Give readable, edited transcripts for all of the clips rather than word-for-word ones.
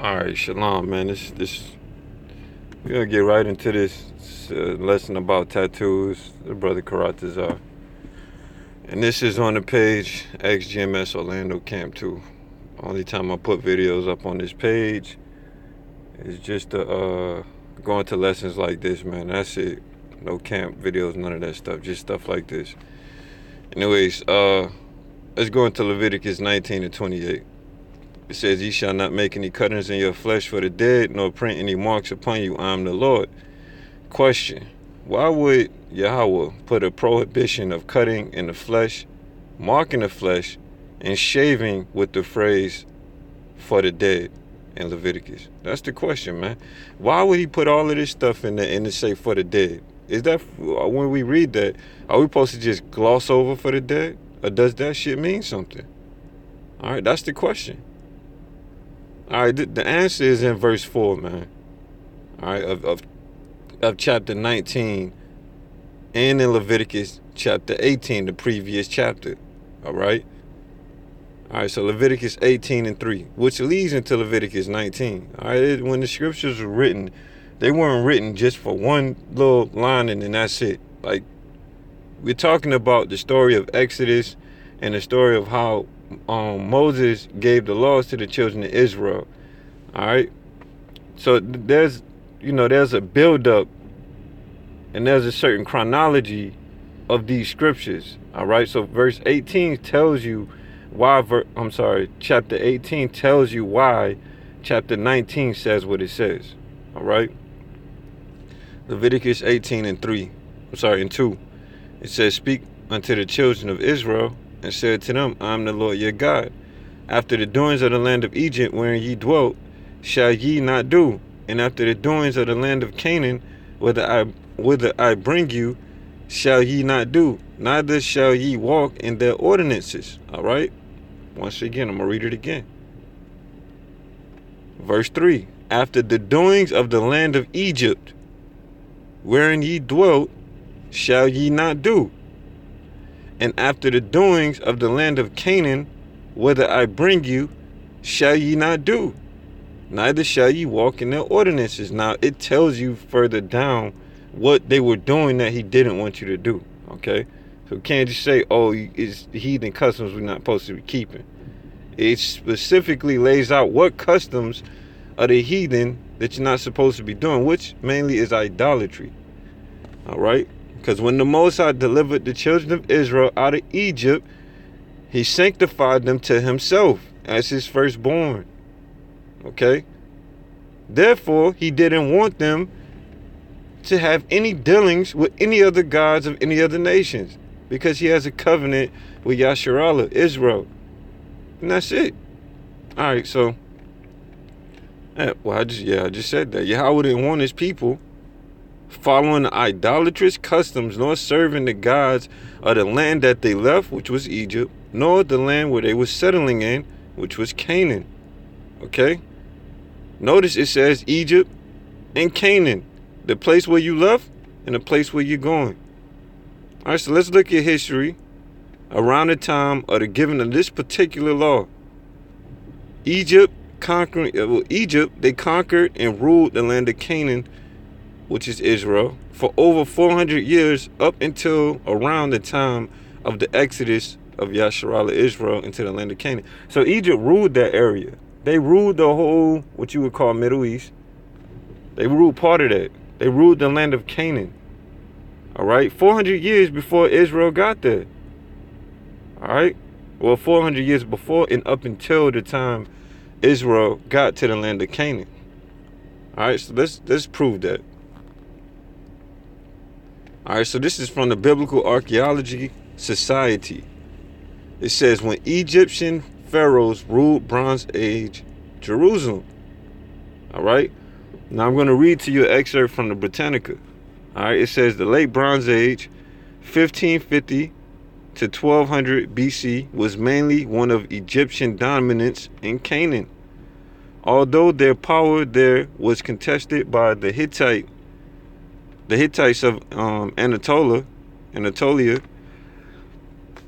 All right, shalom, man. This we're gonna get right into this lesson about tattoos. The brother Karatazar, and this is on the page XGMS Orlando Camp 2. Only time I put videos up on this page is just to go into lessons like this, man. That's it. No camp videos, none of that stuff. Just stuff like this. Anyways, let's go into Leviticus 19 and 28. It says, "Ye shall not make any cuttings in your flesh for the dead, nor print any marks upon you. I am the Lord." Question: why would Yahweh put a prohibition of cutting in the flesh, marking the flesh, and shaving with the phrase "for the dead" in Leviticus? That's the question, man. Why would he put all of this stuff in there and it say "for the dead"? Is that when we read that, are we supposed to just gloss over "for the dead"? Or does that shit mean something? All right, that's the question. All right, the answer is in verse 4, man. All right, of chapter 19 and in Leviticus chapter 18, the previous chapter. All right. All right, so Leviticus 18 and 3, which leads into Leviticus 19. All right, when the scriptures were written, they weren't written just for one little line and then that's it. Like, we're talking about the story of Exodus and the story of how Moses gave the laws to the children of Israel. All right, so there's a build-up and there's a certain chronology of these scriptures. All right, so verse 18 tells you why. Chapter 18 tells you why chapter 19 says what it says. All right, Leviticus 18 and 3. And 2. It says, "Speak unto the children of Israel, and said to them, I am the Lord your God. After the doings of the land of Egypt wherein ye dwelt, shall ye not do, and after the doings of the land of Canaan, whither I bring you, shall ye not do, neither shall ye walk in their ordinances." All right, once again, I'm gonna read it again. Verse 3: "After the doings of the land of Egypt wherein ye dwelt, shall ye not do, and after the doings of the land of Canaan, whither I bring you, shall ye not do, neither shall ye walk in their ordinances." Now, it tells you further down what they were doing that he didn't want you to do, okay? So you can't just say, oh, it's heathen customs we're not supposed to be keeping. It specifically lays out what customs are the heathen that you're not supposed to be doing, which mainly is idolatry, all right? Because when the Most High delivered the children of Israel out of Egypt, he sanctified them to himself as his firstborn. Okay? Therefore, he didn't want them to have any dealings with any other gods of any other nations, because he has a covenant with Yasharallah, Israel. And that's it. All right, so, I just said that. Yahweh didn't want his people following the idolatrous customs, nor serving the gods of the land that they left, which was Egypt, nor the land where they were settling in, which was Canaan. Okay? Notice it says Egypt and Canaan, the place where you left and the place where you're going. All right, so let's look at history around the time of the giving of this particular law. Egypt, they conquered and ruled the land of Canaan, which is Israel, for over 400 years, up until around the time of the exodus of Yasharallah, Israel, into the land of Canaan. So Egypt ruled that area. They ruled the whole, what you would call Middle East. They ruled part of that. They ruled the land of Canaan. All right, 400 years before Israel got there. All right, well, 400 years before and up until the time Israel got to the land of Canaan. All right, so let's prove that. All right, so this is from the Biblical Archaeology Society. It says, when Egyptian pharaohs ruled Bronze Age Jerusalem. All right, now I'm going to read to you an excerpt from the Britannica. All right, it says, the late Bronze Age, 1550 to 1200 BC, was mainly one of Egyptian dominance in Canaan. Although their power there was contested by the Hittites of Anatolia,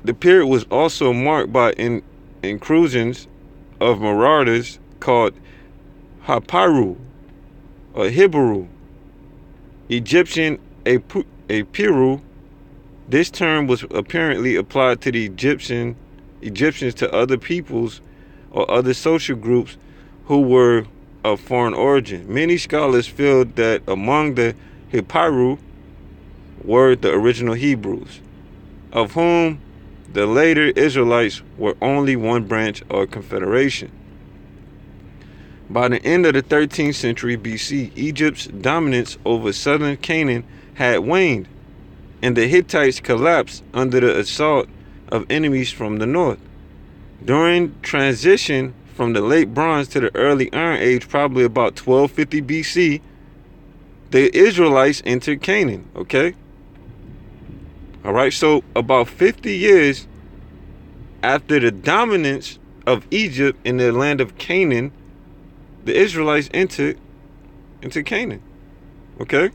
the period was also marked by incursions of marauders called Haparu or Hibaru, Egyptian Apiru. This term was apparently applied to the Egyptians to other peoples or other social groups who were of foreign origin. Many scholars feel that among the Hiparu were the original Hebrews, of whom the later Israelites were only one branch or confederation. By the end of the 13th century BC, Egypt's dominance over southern Canaan had waned, and the Hittites collapsed under the assault of enemies from the north. During transition from the late Bronze to the early Iron Age, probably about 1250 BC, the Israelites entered Canaan, okay? All right, so about 50 years after the dominance of Egypt in the land of Canaan, the Israelites entered into Canaan, okay?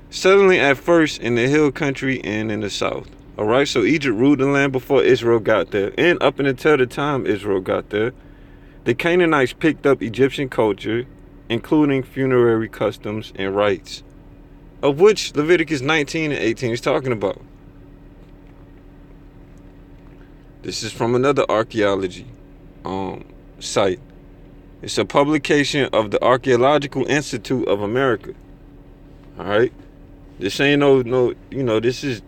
Settling at first in the hill country and in the south. All right, so Egypt ruled the land before Israel got there, and up until the time Israel got there, the Canaanites picked up Egyptian culture, including funerary customs and rites, of which Leviticus 19 and 18 is talking about. This is from another archaeology site. It's a publication of the Archaeological Institute of America. All right, this ain't no, this is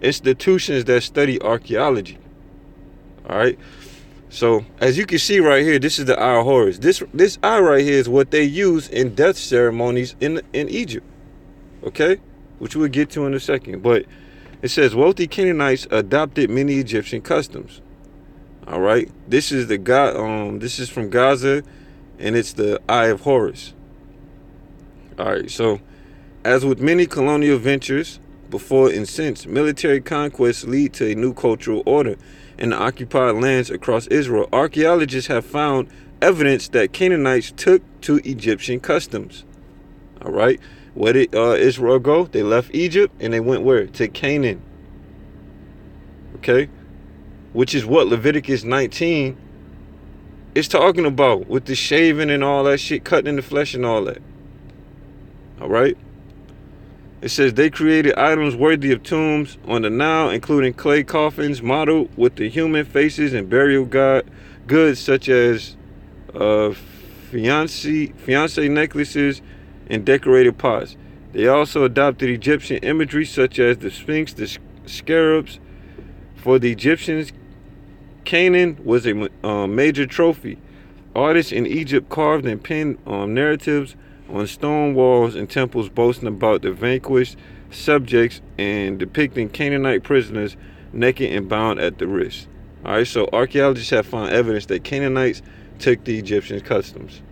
institutions that study archaeology. All right, so as you can see right here, this is the Eye of Horus. This eye right here is what they use in death ceremonies in Egypt. Okay, which we'll get to in a second. But it says wealthy Canaanites adopted many Egyptian customs. All right, this is this is from Gaza, and it's the Eye of Horus. All right, so as with many colonial ventures before and since, military conquests lead to a new cultural order in the occupied lands across Israel. Archaeologists have found evidence that Canaanites took to Egyptian customs. All right, where did Israel go? They left Egypt and they went where? To Canaan. Okay, which is what Leviticus 19 is talking about, with the shaving and all that shit, cutting in the flesh and all that. All right. It says they created items worthy of tombs on the Nile, including clay coffins modeled with the human faces and burial goods such as fiancé necklaces and decorated pots. They also adopted Egyptian imagery such as the Sphinx, the scarabs. For the Egyptians, Canaan was a major trophy. Artists in Egypt carved and penned narratives on stone walls and temples boasting about the vanquished subjects and depicting Canaanite prisoners naked and bound at the wrist. All right, so archaeologists have found evidence that Canaanites took the Egyptian customs.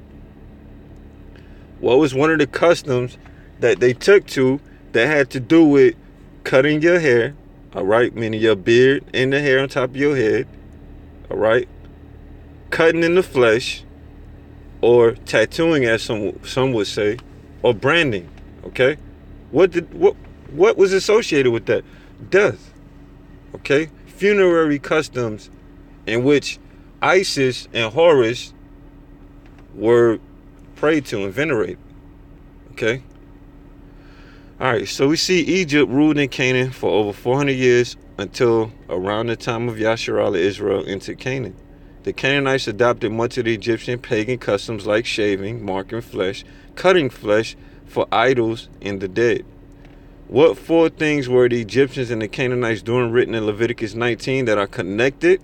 What was one of the customs that they took to that had to do with cutting your hair? All right, meaning your beard and the hair on top of your head. All right, cutting in the flesh, or tattooing, as some would say, or branding. Okay, what was associated with that? Death. Okay, funerary customs in which Isis and Horus were prayed to and venerated. Okay. All right, so we see Egypt ruled in Canaan for over 400 years until around the time of Yasharallah, Israel entered Canaan. The Canaanites adopted much of the Egyptian pagan customs like shaving, marking flesh, cutting flesh for idols and the dead. What four things were the Egyptians and the Canaanites doing written in Leviticus 19 that are connected?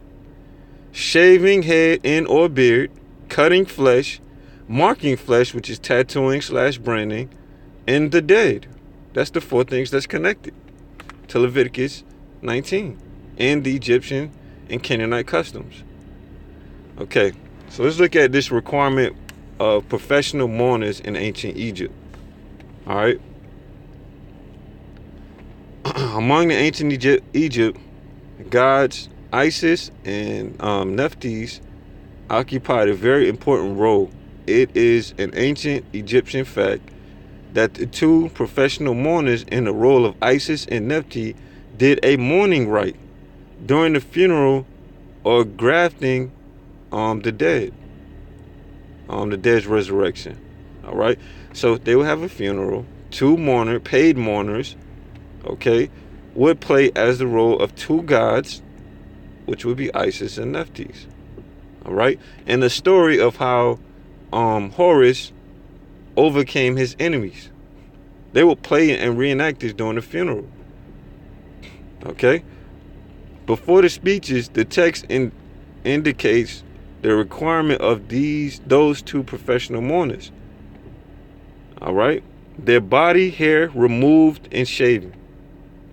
Shaving head and or beard, cutting flesh, marking flesh, which is tattooing / branding, and the dead. That's the four things that's connected to Leviticus 19 and the Egyptian and Canaanite customs. Okay, so let's look at this requirement of professional mourners in ancient Egypt. All right. Among the ancient Egypt, gods Isis and Nephthys occupied a very important role. It is an ancient Egyptian fact that the two professional mourners in the role of Isis and Nephthys did a mourning rite during the funeral or grafting the dead. the dead's resurrection. All right. So they would have a funeral. Two paid mourners, okay, would play as the role of two gods, which would be Isis and Nephthys. All right. And the story of how Horus overcame his enemies. They would play and reenact this during the funeral. Okay. Before the speeches, the text indicates the requirement of those two professional mourners. All right. Their body hair removed and shaven.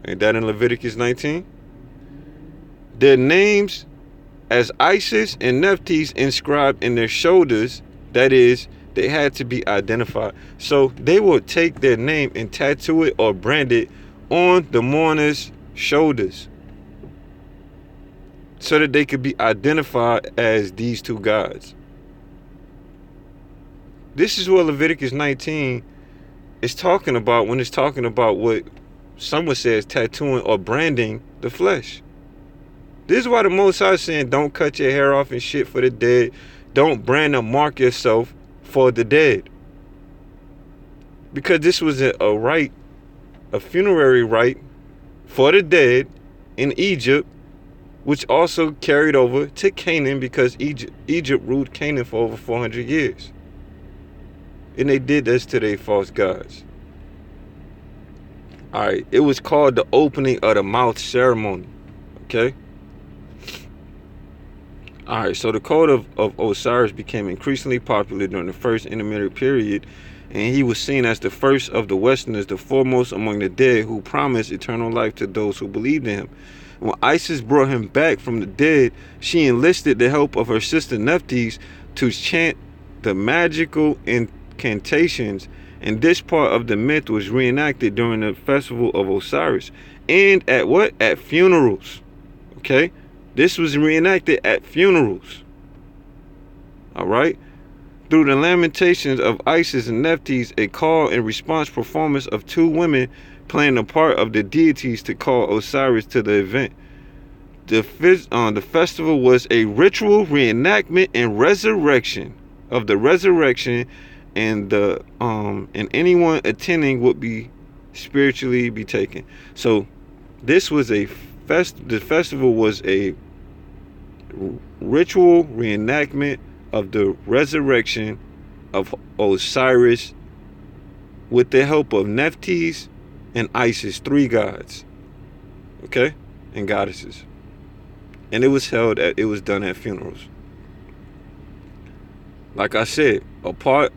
Ain't that in Leviticus 19? Their names as Isis and Nephthys inscribed in their shoulders, that is, they had to be identified. So they would take their name and tattoo it or brand it on the mourner's shoulders so that they could be identified as these two gods. This is what Leviticus 19 is talking about when it's talking about what someone says tattooing or branding the flesh. This is why the Most High is saying don't cut your hair off and shit for the dead. Don't brand or mark yourself for the dead. Because this was a rite, a funerary rite for the dead in Egypt, which also carried over to Canaan because Egypt ruled Canaan for over 400 years. And they did this to their false gods. All right, it was called the opening of the mouth ceremony. Okay? All right, so the code of Osiris became increasingly popular during the first intermediate period, and he was seen as the first of the Westerners, the foremost among the dead, who promised eternal life to those who believed in him. When Isis brought him back from the dead, she enlisted the help of her sister Nephthys to chant the magical incantations, and this part of the myth was reenacted during the festival of Osiris. And at what? At funerals. Okay? This was reenacted at funerals. All right? Through the lamentations of Isis and Nephthys, a call and response performance of two women playing the part of the deities to call Osiris to the event. The festival was a ritual reenactment and resurrection of the resurrection, and anyone attending would be spiritually be taken. So this was the festival was a ritual reenactment of the resurrection of Osiris with the help of Nephthys and Isis, three gods, okay, and goddesses. And it was done at funerals. Like I said, a part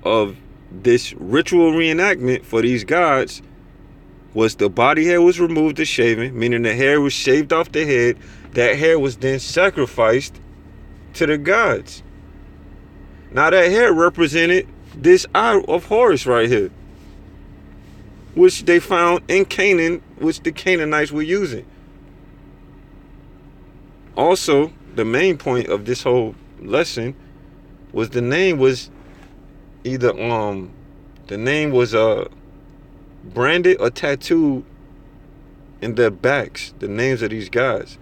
of this ritual reenactment for these gods was the body hair was removed and shaven, meaning the hair was shaved off the head. That hair was then sacrificed to the gods. Now that hair represented this eye of Horus right here, which they found in Canaan, which the Canaanites were using. Also, the main point of this whole lesson was the name was either branded or tattooed in their backs, the names of these guys.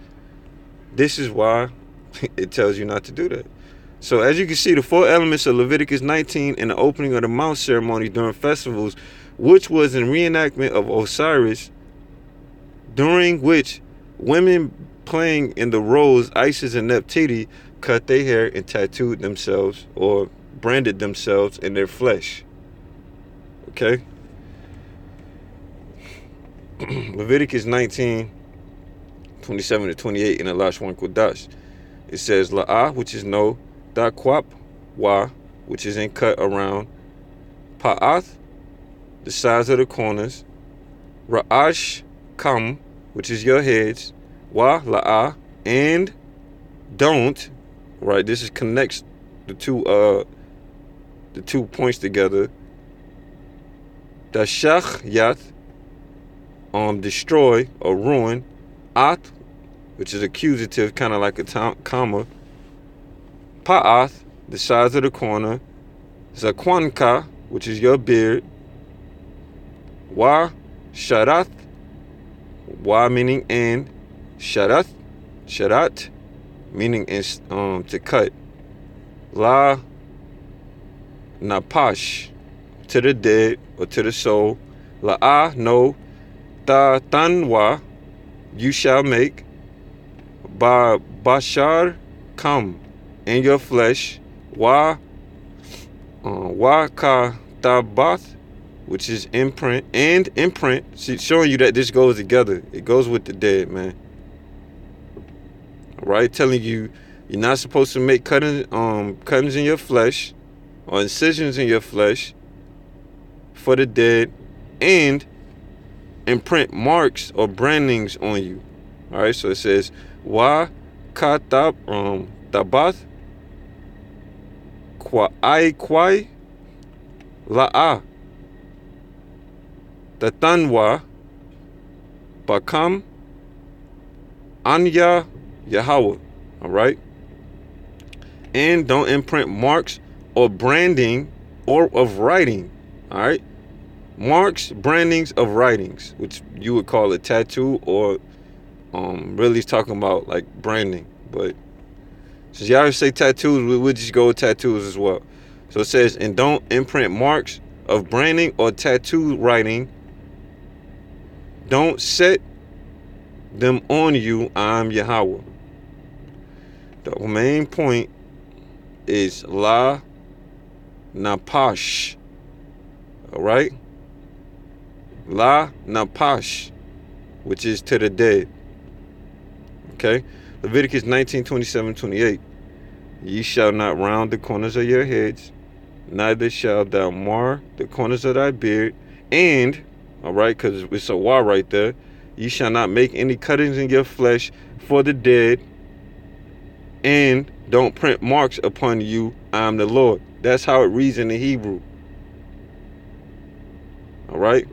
This is why it tells you not to do that. So as you can see, the four elements of Leviticus 19 in the opening of the mount ceremony during festivals, which was in reenactment of Osiris, during which women playing in the roles Isis and Nephthys cut their hair and tattooed themselves or branded themselves in their flesh. Okay? Leviticus 19, 27 to 28 in the Lashwan Kodash. It says La'ah, which is no, Dakwap, Wa, which is in cut around, Pa'ath, the sides of the corners, Ra'ash, Kam, which is your heads, Wa, La'ah, and don't, right, this is connects the two points together, Dashach, Yath, destroy or ruin, At, which is accusative, kind of like a comma, Pa'ath, the sides of the corner, Zakwanka, which is your beard, Wa, Sharath, Wa meaning and, Sharat, meaning to cut, La, napash, to the dead or to the soul. La'ah, no. Ta tanwa, you shall make. Ba bashar, come in your flesh. Wa ka tabath, which is imprint, and imprint, showing you that this goes together. It goes with the dead, man. All right, telling you you're not supposed to make cuttings in your flesh or incisions in your flesh for the dead, and imprint marks or brandings on you. All right, so it says wa katab tabath kwai la'a tatanwa bakam anya Yahweh. All right, and don't imprint marks or branding or of writing. All right, marks, brandings of writings, which you would call a tattoo, or really it's talking about like branding. But since y'all say tattoos, we'll just go with tattoos as well. So it says, and don't imprint marks of branding or tattoo writing. Don't set them on you. I'm Yahweh. The main point is la napash. All right, la napash, which is to the dead. Okay, Leviticus 19:27-28. Ye shall not round the corners of your heads, neither shalt thou mar the corners of thy beard. And, all right, because it's a war right there. Ye shall not make any cuttings in your flesh for the dead, and don't print marks upon you. I am the Lord. That's how it reads in the Hebrew. All right.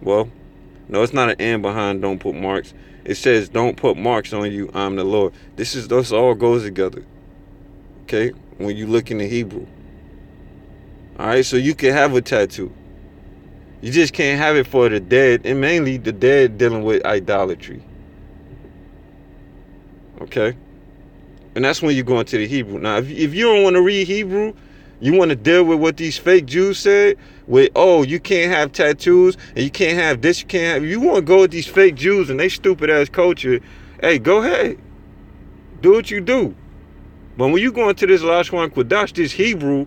Well, no, it's not an and behind don't put marks. It says don't put marks on you. I'm the Lord. This all goes together. Okay, when you look in the Hebrew. All right, so you can have a tattoo. You just can't have it for the dead, and mainly the dead dealing with idolatry. Okay, and that's when you go into the Hebrew. Now, if you don't want to read Hebrew, you want to deal with what these fake Jews said, with, oh, you can't have tattoos, and you can't have this, you can't have... You want to go with these fake Jews and they stupid-ass culture, hey, go ahead. Do what you do. But when you go into this Lashon Kodash, this Hebrew,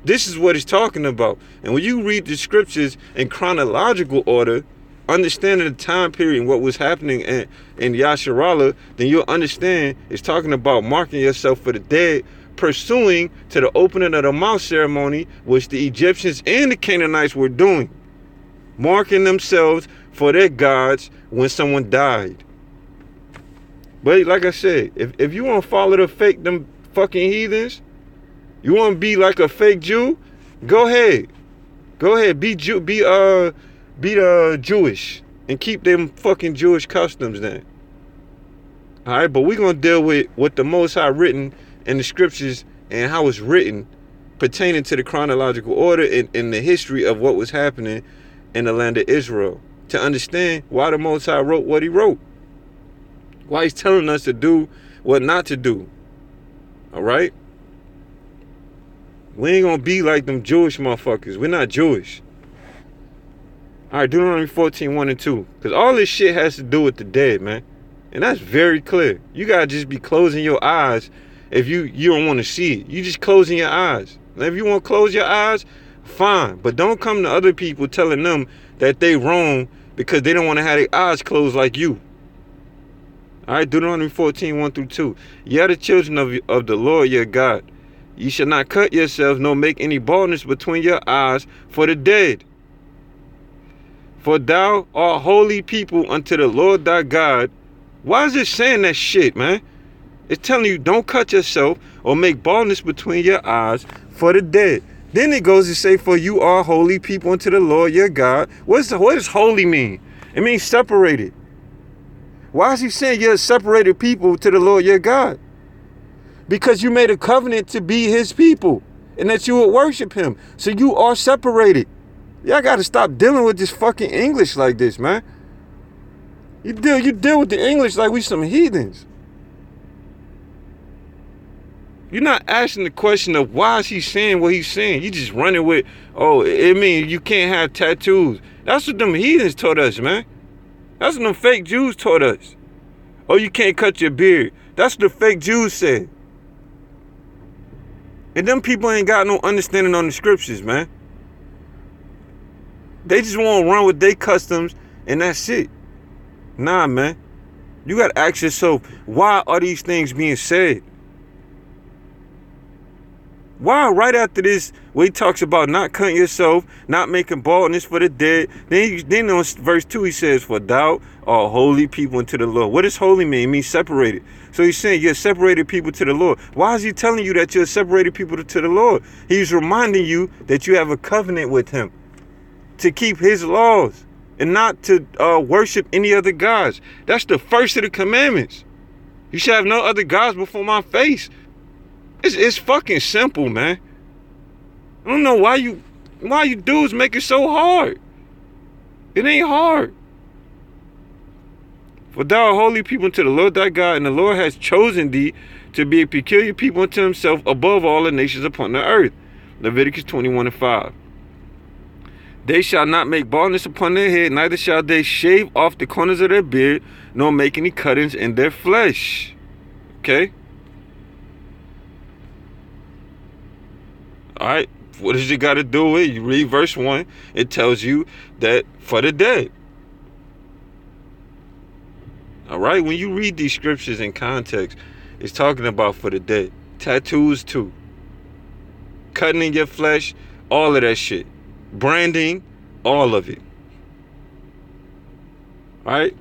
this is what it's talking about. And when you read the scriptures in chronological order, understanding the time period and what was happening in Yasharallah, then you'll understand it's talking about marking yourself for the dead, pursuing to the opening of the mouth ceremony, which the Egyptians and the Canaanites were doing, marking themselves for their gods when someone died. But like I said, if you want to follow them fucking heathens, you want to be like a fake Jew, go ahead, be Jewish and keep them fucking Jewish customs then. All right, but we're gonna deal with what the Most High written in the scriptures and how it's written pertaining to the chronological order and the history of what was happening in the land of Israel, to understand why the Most High wrote what he wrote, why he's telling us to do what not to do. All right, we ain't gonna be like them Jewish motherfuckers. We're not Jewish. All right, Deuteronomy 14:1-2, because all this shit has to do with the dead, man, and that's very clear. You gotta just be closing your eyes. If you don't want to see it, you just closing your eyes. And if you want to close your eyes, fine. But don't come to other people telling them that they wrong because they don't want to have their eyes closed like you. All right, Deuteronomy 14:1-2. Ye are the children of the Lord your God. Ye shall not cut yourselves, nor make any baldness between your eyes for the dead. For thou art holy people unto the Lord thy God. Why is it saying that shit, man? It's telling you don't cut yourself or make baldness between your eyes for the dead. Then it goes to say, for you are holy people unto the Lord your God. What does holy mean? It means separated. Why is he saying you're separated people to the Lord your God? Because you made a covenant to be his people and that you would worship him. So you are separated. Y'all got to stop dealing with this fucking English like this, man. You deal with the English like we some heathens. You're not asking the question of why is he saying what he's saying. You just running with, oh, it means you can't have tattoos. That's what them heathens taught us, man. That's what them fake Jews taught us. Oh, you can't cut your beard. That's what the fake Jews said. And them people ain't got no understanding on the scriptures, man. They just want to run with their customs and that's it. Nah, man. You got to ask yourself, why are these things being said? Why right after this, where he talks about not cutting yourself, not making baldness for the dead, then on verse 2 he says, for thou art holy people unto the Lord. What does holy mean? It means separated. So he's saying you're separated people to the Lord. Why is he telling you that you're separated people to the Lord? He's reminding you that you have a covenant with him to keep his laws and not to worship any other gods. That's the first of the commandments. You shall have no other gods before my face. It's fucking simple, man. I don't know why you dudes make it so hard. It ain't hard. For thou art holy people unto the Lord thy God, and the Lord has chosen thee to be a peculiar people unto himself above all the nations upon the earth. Leviticus 21:5. They shall not make baldness upon their head, neither shall they shave off the corners of their beard, nor make any cuttings in their flesh. Okay? Alright, what does it got to do with it? You read verse 1, it tells you that for the dead. Alright, when you read these scriptures in context, it's talking about for the dead. Tattoos too. Cutting in your flesh, all of that shit. Branding, all of it. Alright?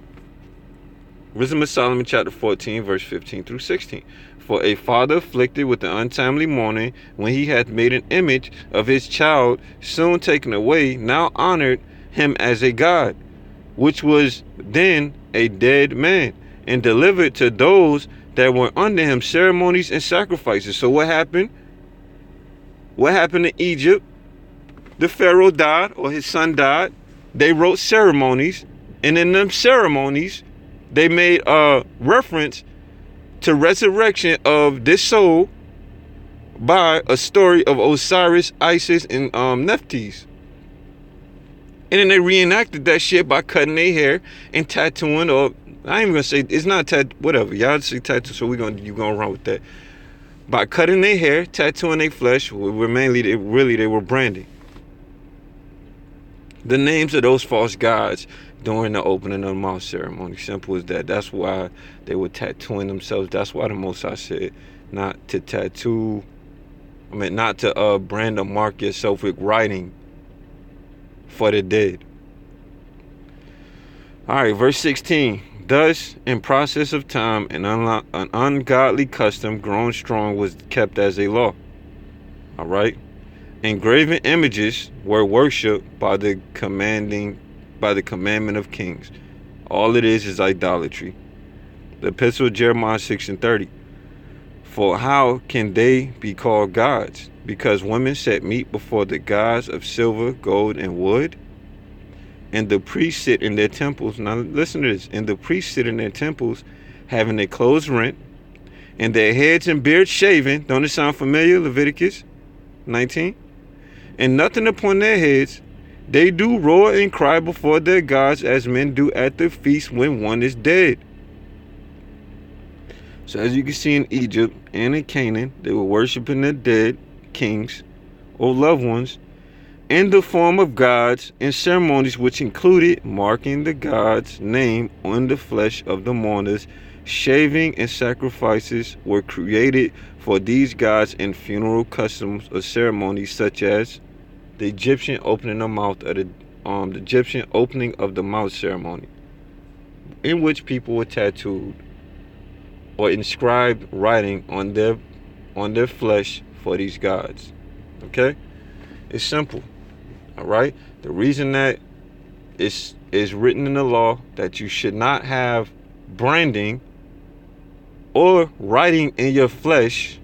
Wisdom of Solomon chapter 14, verse 15 through 16. For a father afflicted with the untimely mourning, when he hath made an image of his child soon taken away, now honored him as a god, which was then a dead man, and delivered to those that were under him ceremonies and sacrifices. So what happened? What happened in Egypt? The Pharaoh died, or his son died. They wrote ceremonies, and in them ceremonies, they made a reference to resurrection of this soul by a story of Osiris, Isis, and Nephthys. And then they reenacted that shit by cutting their hair and tattooing, or I ain't even gonna say it's not whatever. Y'all say tattoo, so you gonna run with that. By cutting their hair, tattooing their flesh, were mainly they were branding the names of those false gods during the opening of the mouth ceremony. Simple as that. That's why they were tattooing themselves. That's why the Most High said not to brand or mark yourself with writing for the dead. Alright, verse 16. Thus, in process of time, an ungodly custom grown strong was kept as a law. Alright? Engraven images were worshipped by the commandment of kings. All it is idolatry. The epistle of Jeremiah 6:30. For how can they be called gods? Because women set meat before the gods of silver, gold, and wood. And the priests sit in their temples. Now listen to this. And the priests sit in their temples, having their clothes rent, and their heads and beards shaven. Don't it sound familiar? Leviticus 19. And nothing upon their heads. They do roar and cry before their gods, as men do at the feast when one is dead. So as you can see in Egypt and in Canaan, they were worshiping their dead kings or loved ones in the form of gods, and ceremonies which included marking the god's name on the flesh of the mourners. Shaving and sacrifices were created for these gods in funeral customs or ceremonies, such as the Egyptian opening of the mouth ceremony, in which people were tattooed or inscribed writing on their flesh for these gods. Okay, it's simple. All right. The reason that is written in the law that you should not have branding or writing in your flesh,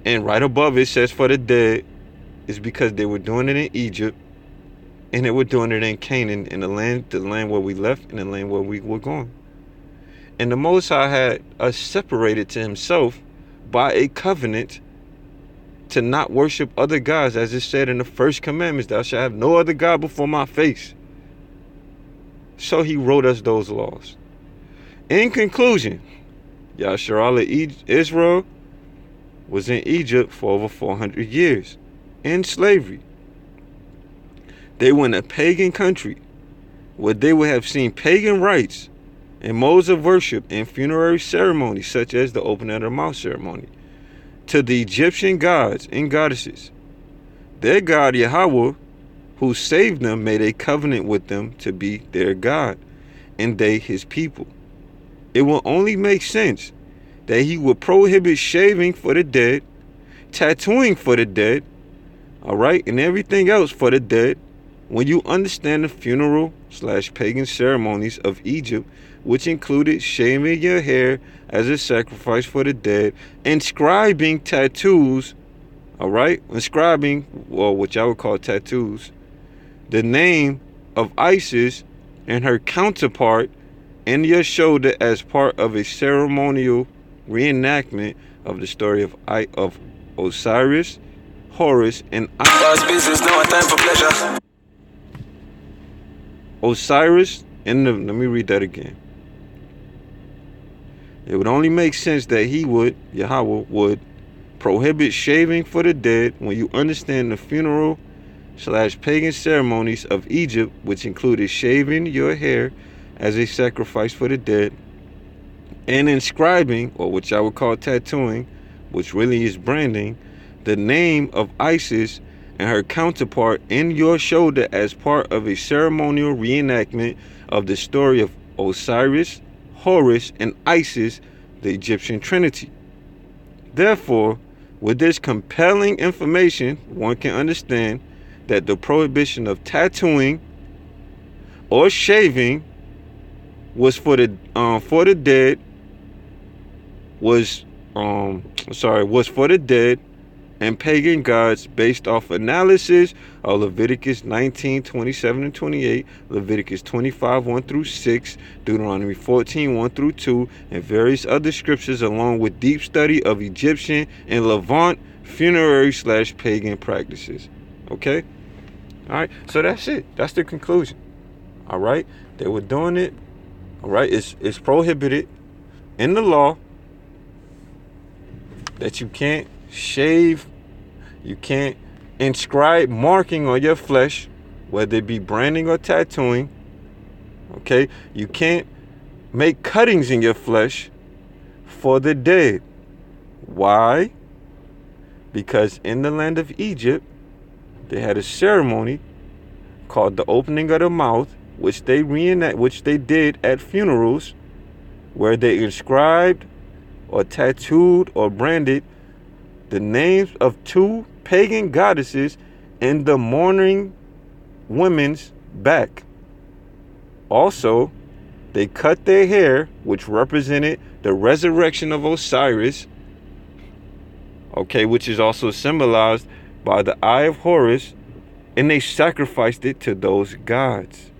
and right above it says for the dead, is because they were doing it in Egypt, and they were doing it in Canaan, in the land where we left, and the land where we were going. And the Most High had us separated to himself by a covenant to not worship other gods, as it said in the first commandments, thou shalt have no other God before my face. So he wrote us those laws. In conclusion, Yasharallah Israel was in Egypt for over 400 years in slavery. They were in a pagan country where they would have seen pagan rites and modes of worship and funerary ceremonies, such as the opening of the mouth ceremony, to the Egyptian gods and goddesses. Their God Yahweh, who saved them, made a covenant with them to be their God, and they his people. It will only make sense that he would prohibit shaving for the dead, tattooing for the dead, all right, and everything else for the dead, when you understand the funeral/pagan ceremonies of Egypt, which included shaving your hair as a sacrifice for the dead, inscribing tattoos, all right, inscribing, well, what y'all would call tattoos, the name of Isis and her counterpart in your shoulder as part of a ceremonial reenactment of the story of Osiris, Horus, and Osiris, and let me read that again. It would only make sense that Yahweh would prohibit shaving for the dead when you understand the funeral/pagan ceremonies of Egypt, which included shaving your hair as a sacrifice for the dead, and inscribing, or what I would call tattooing, which really is branding, the name of Isis and her counterpart in your shoulder as part of a ceremonial reenactment of the story of Osiris, Horus, and Isis, the Egyptian trinity. Therefore, with this compelling information, one can understand that the prohibition of tattooing or shaving was for the dead was for the dead and pagan gods based off analysis of Leviticus 19, 27 and 28, Leviticus 25, 1 through 6, Deuteronomy 14, 1 through 2, and various other scriptures, along with deep study of Egyptian and Levant funerary/pagan practices. Okay? All right, so that's it. That's the conclusion. All right, they were doing it. All right, it's prohibited in the law that you can't shave, you can't inscribe marking on your flesh, whether it be branding or tattooing. Okay, you can't make cuttings in your flesh for the dead. Why? Because in the land of Egypt, they had a ceremony called the opening of the mouth, which they did at funerals, where they inscribed or tattooed or branded the names of two pagan goddesses in the mourning women's back. Also, they cut their hair, which represented the resurrection of Osiris, okay, which is also symbolized by the eye of Horus, and they sacrificed it to those gods.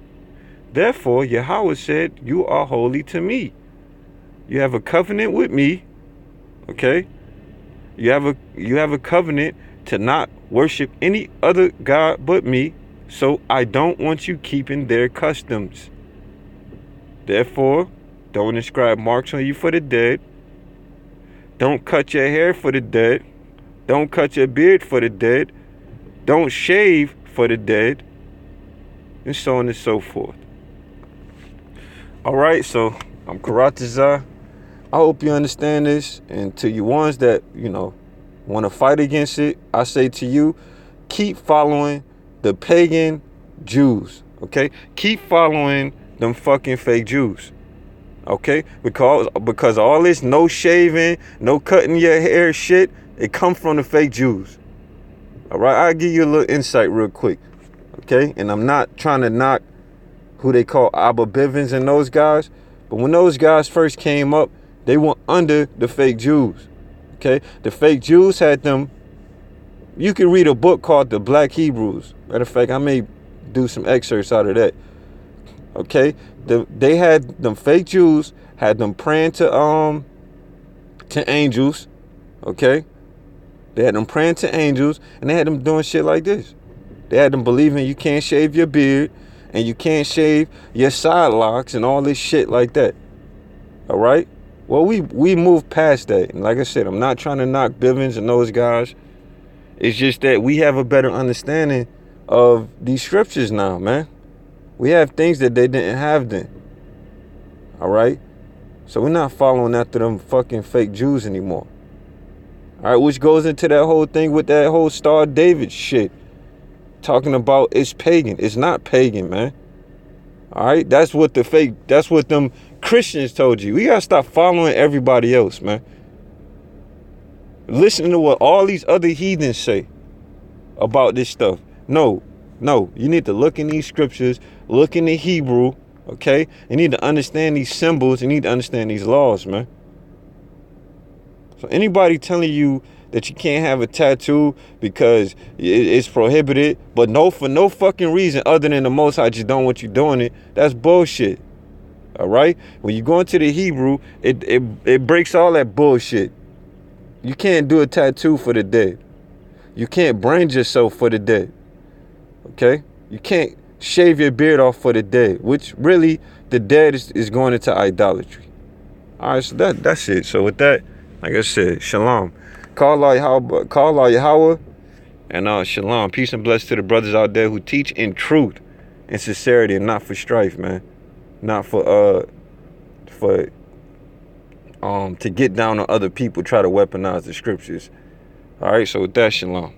Therefore, Yahweh said, you are holy to me. You have a covenant with me, okay? You have a covenant to not worship any other god but me, so I don't want you keeping their customs. Therefore, don't inscribe marks on you for the dead. Don't cut your hair for the dead. Don't cut your beard for the dead. Don't shave for the dead. And so on and so forth. All right, so I'm Karatazar. I hope you understand this. And to you ones that, want to fight against it, I say to you, keep following the pagan Jews, okay? Keep following them fucking fake Jews, okay? Because all this no shaving, no cutting your hair shit, it comes from the fake Jews. All right, I'll give you a little insight real quick, okay? And I'm not trying to knock who they call Abba Bivens and those guys, but when those guys first came up, they were under the fake Jews, okay? The fake Jews had them. You can read a book called The Black Hebrews. Matter of fact, I may do some excerpts out of that, okay? They had them fake Jews, had them praying to angels, Okay? They had them praying to angels, and they had them doing shit like this. They had them believing you can't shave your beard, and you can't shave your side locks, and all this shit like that. All right? Well, we moved past that. And like I said, I'm not trying to knock Bivens and those guys. It's just that we have a better understanding of these scriptures now, man. We have things that they didn't have then. All right? So we're not following after them fucking fake Jews anymore. All right, which goes into that whole thing with that whole Star David shit. Talking about it's pagan. It's not pagan, man. All right? That's what them Christians told you. We got to stop following everybody else, man. Listening to what all these other heathens say about this stuff. No. You need to look in these scriptures, look in the Hebrew, okay? You need to understand these symbols. You need to understand these laws, man. So anybody telling you that you can't have a tattoo because it's prohibited, but for no fucking reason other than the Most High just don't want you doing it, that's bullshit. All right? When you go into the Hebrew, it breaks all that bullshit. You can't do a tattoo for the dead. You can't brand yourself for the dead. Okay? You can't shave your beard off for the dead, which really the dead is going into idolatry. All right, so that's it. So with that, like I said, shalom. Call Allah Yahweh, and shalom. Peace and blessings to the brothers out there who teach in truth and sincerity and not for strife, man. Not for to get down on other people, try to weaponize the scriptures. All right, so with that, shalom.